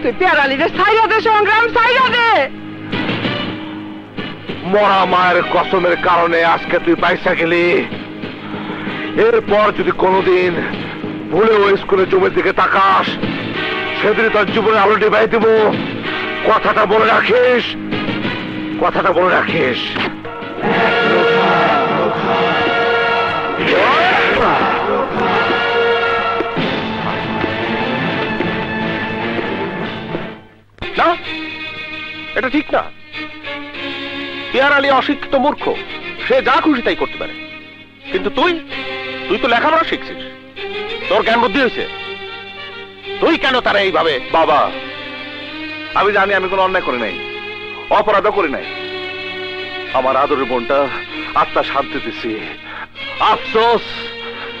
তুই পেয়ারালিরে ছাইরা দে, সংগ্রাম ছাইরা দে। মরা মায়ের কসমের কারণে আজকে তুই পয়সা গেলি। এরপর যদি কোনোদিন ভুলে ওই স্কুলের জমির দিকে তাকাস, সেদিন তোর জীবনে আলো ডিবাই দেব। কথাটা বলে রাখিস, কথাটা বলে রাখিস। না, এটা ঠিক না। পেয়ারালি অশিক্ষিত মূর্খ, সে যা খুশি তাই করতে পারে। কিন্তু তুই তো লেখাপড়া শিখছিস, তোর জ্ঞান বুদ্ধি হয়েছে, তুই কেন তারা এইভাবে? বাবা, আমি জানি আমি কোনো অন্যায় করি নাই, অপরাধও করি নাই। আমার আদরের বোনটা আত্মা শান্তি দিছি। আফসোস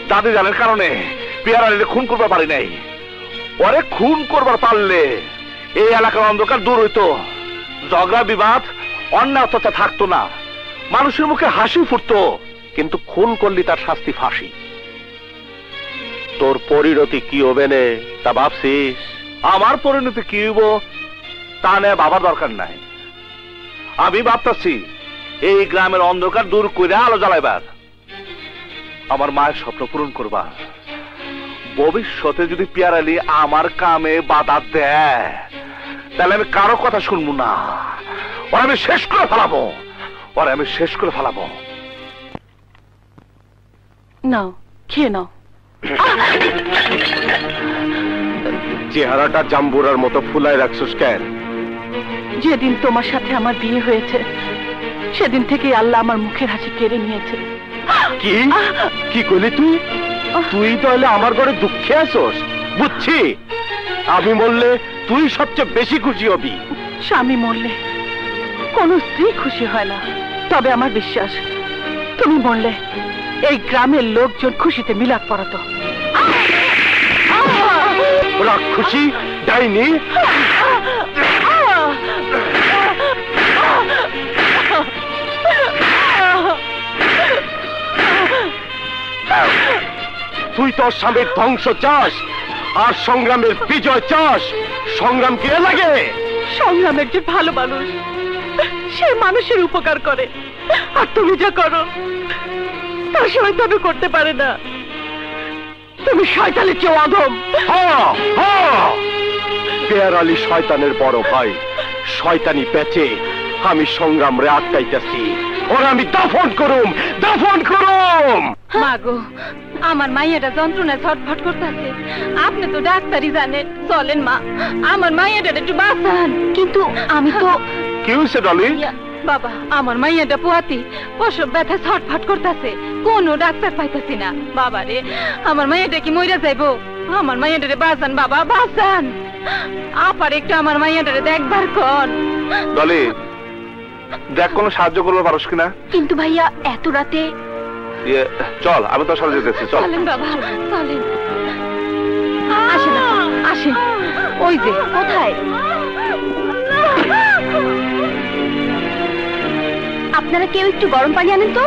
দাদি জানের কারণে পেয়ারালিরে খুন করবার পারি নাই। ওরে খুন করবার পারলে এই এলাকার অন্ধকার দূর হইতো, ঝগড়া বিবাদ অন্যায় অত্যাচার থাকতো না, মানুষের মুখে হাসি ফুটতো। কিন্তু খুন করলি তার শাস্তি ফাঁসি। তোর পরিণতি কি হবে নে তা ভাবছিস? আমার পরিণতি কি হইব তা নিয়ে ভাবার দরকার নাই। আমি ভাবতেছি এই গ্রামের অন্ধকার দূর করে আলো জ্বালাইবার, আমার মায়ের স্বপ্ন পূরণ করবার। ভবিষ্যতে যদি পেয়ারালি আমার কামে বাধা দেয়, তাহলে আমি কারো কথা শুনবো না, ওরা আমি শেষ করে ফেলাবো, ওরা আমি শেষ করে ফেলাবো। নাও, খেয়ে নাও। চেহারাটা জাম্বুরার মতো ফুলায় রাখছিস কেন? যেদিন তোমার সাথে আমার বিয়ে হয়েছে সেদিন থেকে আল্লাহ আমার মুখের হাসি কেড়ে নিয়েছে। কি কি কইলি তুই? তুই তাহলে আমার ঘরে দুঃখে আসোস? বুঝছি, আমি বললে তুই সবচেয়ে বেশি খুশি হবি। স্বামী মরলে কোন স্ত্রী খুশি হয় না, তবে আমার বিশ্বাস তুমি মরলে এই গ্রামের লোকজন খুশিতে মিলাদ পড়াতো। খুশি ডাইনি, তুই তোর স্বামীর ধ্বংস চাস আর সংগ্রামের বিজয় চাস। সংগ্রাম কে লাগে? সংগ্রাম একজন ভালো মানুষ, সে মানুষের উপকার করে, আর তুমি যা করো তা শয়তানও করতে পারে না। তুমি শয়তানের চেয়ে অধম। পেয়ারালি শয়তানের বড় ভাই, শয়তানি পেঁচে আমি সংগ্রাম রে আটকাইতেছি। ওরা আমি দাফন করুম, দাফন করুম। মাগো, আমার মাইয়াটা যন্ত্রণায় ছটফট করতেছে, আপনি তো ডাক্তারই জানেন, চলেন মা, আমার মাইয়াটা একটু বাঁচান। কিন্তু আমি তো। কি হয়েছে ডলি? বাবা, আমার মাইয়াটা পোয়াতি, প্রসব ব্যথা ছটফট করতেছে, কোনো ডাক্তার পাইতেছি না। বাবা রে, আমার মাইয়াটা কি মইরা যাইবো? আমার মাইয়াটারে বাঁচান বাবা, বাঁচান। আপার একটু আমার মাইয়াটারে দেখবার কর। ডলি, দেখ কোনো সাহায্য করবে পারস কিনা। কিন্তু ভাইয়া এত রাতে। চল, আমি তোর সাথে যেতেছি, চল। চলেন বাবা, চলেন। আসেন আসেন। ওই যে কোথায়? আপনারা কেউ একটু গরম পানি আনেন তো।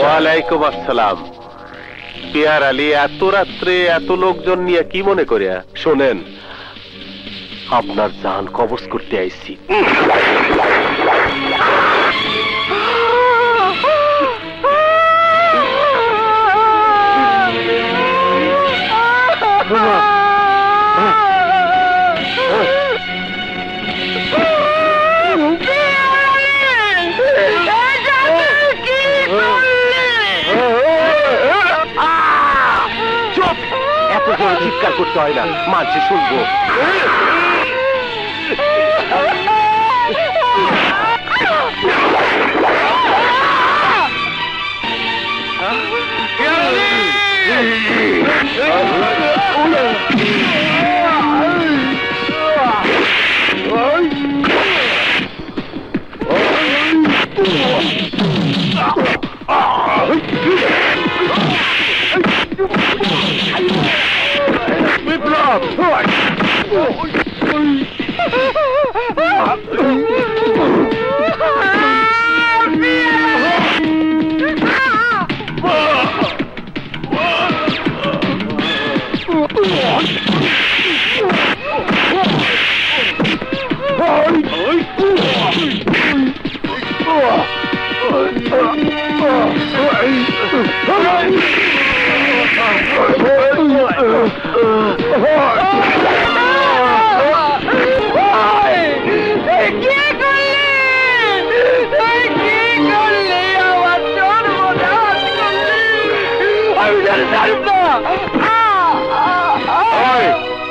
ওয়ালাইকুম আসসালাম। পেয়ারালি এত রাত্রে এত লোকজন নিয়ে কি মনে করিয়া? শোনেন, আপনার জান কবজ করতে আইছি। এত জোরে চিৎকার করতে হয় না, মাঝে শুনবো।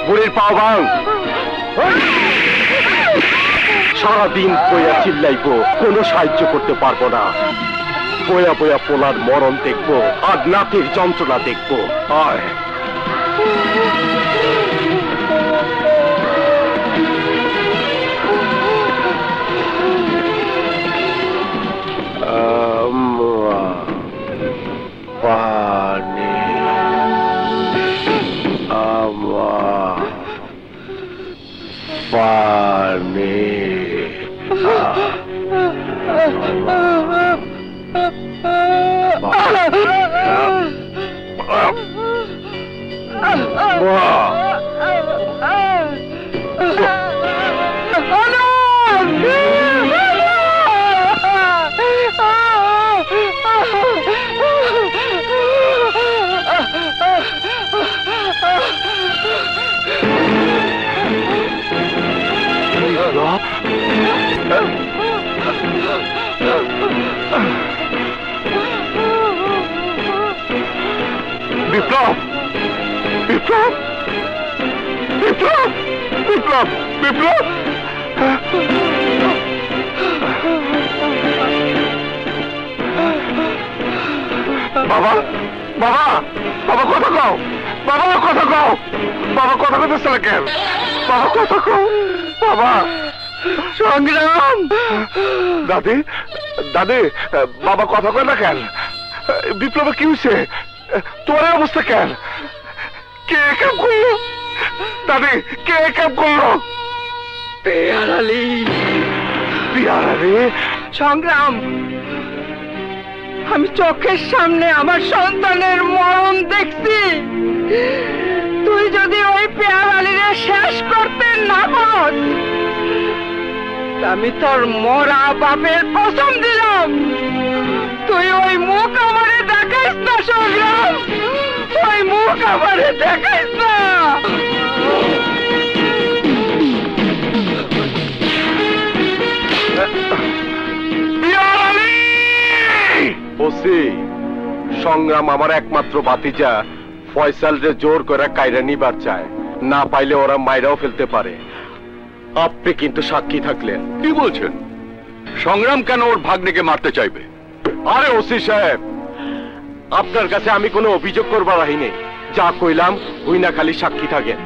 বুড়ির পাও ভাঙ। সারাদিন বইয়া চিল্লাইবো, কোনো সাহায্য করতে পারবো না। বয়া বয়া পোলার মরণ দেখবো আর নাতির যন্ত্রণা দেখবো। আয় পানি পানি বিপ্লব বিপ্লব বিপ্লব বিপ্লব বিপ্লব বাবা বাবা বাবা কথা কও, বাবা কথা কও, বাবা কথা কইতেছ না কেন? বাবা কথা কও বাবা। সংগ্রাম দাদি দাদি বাবা কথা কয় না কেন? বিপ্লবে কি হয়েছে? তোমার অবস্থা কেন? কে কাম করলো? দাদি কে কাম করলো? পেয়ার আলী। পিয়ার আলী? সংগ্রাম, আমি চোখের সামনে আমার সন্তানের মরণ দেখছি। তুই যদি ওই পেয়ার আলীরে শেষ করতে না পার, আমি তোর মরা বাপের কসম দিলাম, তুই ওই মুখ আমারে দেখাইস না। সংগ্রাম, ওই মুখ আমারে দেখাইস না। ওসি সংগ্রাম আমার একমাত্র ভাতিজা, ফয়সালরে জোর করে কায়রা নিবার চায়, না পাইলে ওরা মাইরাও ফেলতে পারে। আপনি কিন্তু সাক্ষী থাকলেন। কি বলছেন? সংগ্রাম কেন ওর ভাগ্নেকে মারতে চাইবে? আরে ওসি সাহেব, আপনার কাছে আমি কোনো অভিযোগ করবার রাহি নেই। যা কইলাম হুই না খালি সাক্ষী থাকেন।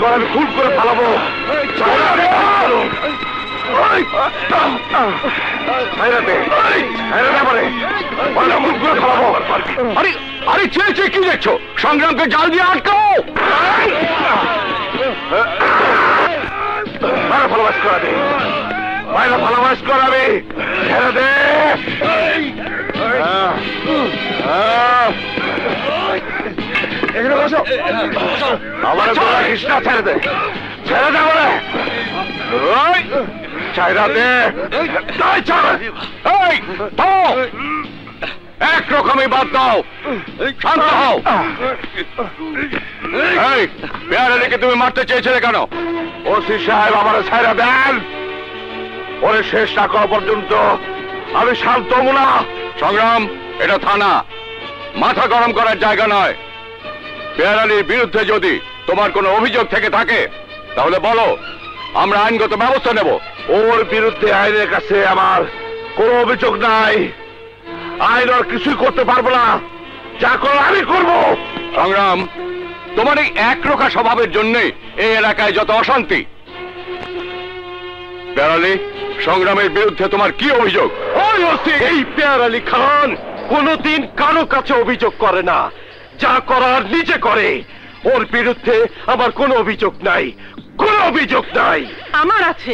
কর, আমি খুন করে ফেলাবো। আরে চেয়ে চেয়ে কি দেখছো? সংগ্রামকে জাল দিয়ে আটকাও। ভালোবাস করাবে, ভালোবাস করাবে, ছেড়ে দে। আমার কৃষ্ণা ছেড়ে দে, ছেড়ে দে বলে। ছাইরা দে, এক রকমই বাদ দাও, শান্ত হও। পেয়ারা রেখে তুমি মারতে চেয়েছিলে কেন? ওসি সাহেব আমার ছাইরা দেন, ওরে শেষ না করা পর্যন্ত আমি শান্ত হব না। সংগ্রাম, এটা থানা, মাথা গরম করার জায়গা নয়। পেয়ারালির বিরুদ্ধে যদি তোমার কোনো অভিযোগ থেকে থাকে তাহলে বলো, আমরা আইনগত ব্যবস্থা নেব। ওর বিরুদ্ধে আইনের কাছে আমার কোনো অভিযোগ নাই। আইন আর কিছুই করতে পারবো না, যা করো আমি করবো। সংগ্রাম, তোমার এই একরোখা স্বভাবের জন্য এই এলাকায় যত অশান্তি। পেয়ারালি, সংগ্রামের বিরুদ্ধে তোমার কি অভিযোগ? এই পেয়ারালি খান কোনদিন কারো কাছে অভিযোগ করে না, যা করার নিজে করে। ওর বিরুদ্ধে আমার কোনো অভিযোগ নাই, কোনো অভিযোগ নাই। আমার আছে।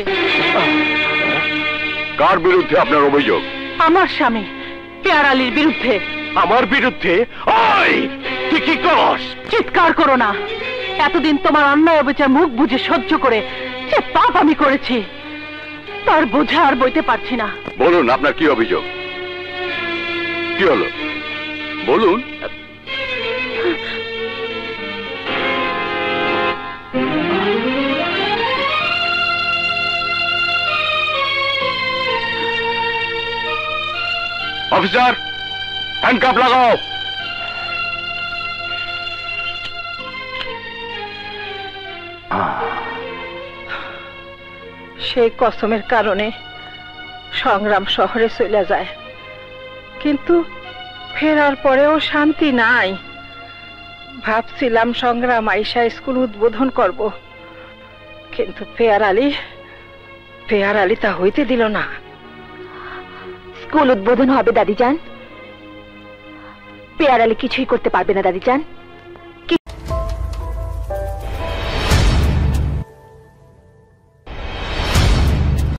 কার বিরুদ্ধে আপনার অভিযোগ? আমার স্বামী পেয়ারালির বিরুদ্ধে। আমার বিরুদ্ধে? ওই তুই কি করস? চিৎকার করো না। এতদিন তোমার অন্যায় অবিচার মুখ বুঝে সহ্য করে যে পাপ আমি করেছি, তার বোঝা আর বইতে পারছি না। বলুন, আপনার কি অভিযোগ? কি হলো বলুন। অফিসার, হ্যান্ডকাপ লাগাও। সেই কসমের কারণে সংগ্রাম শহরে চলে যায়, কিন্তু ফেরার পরেও শান্তি নাই। ভাবছিলাম সংগ্রাম আইসা স্কুল উদ্বোধন করব, কিন্তু পেয়ারালি তা হইতে দিল না। স্কুল উদ্বোধন হবে দাদিজান, পেয়ারালি কিছুই করতে পারবে না দাদিজান।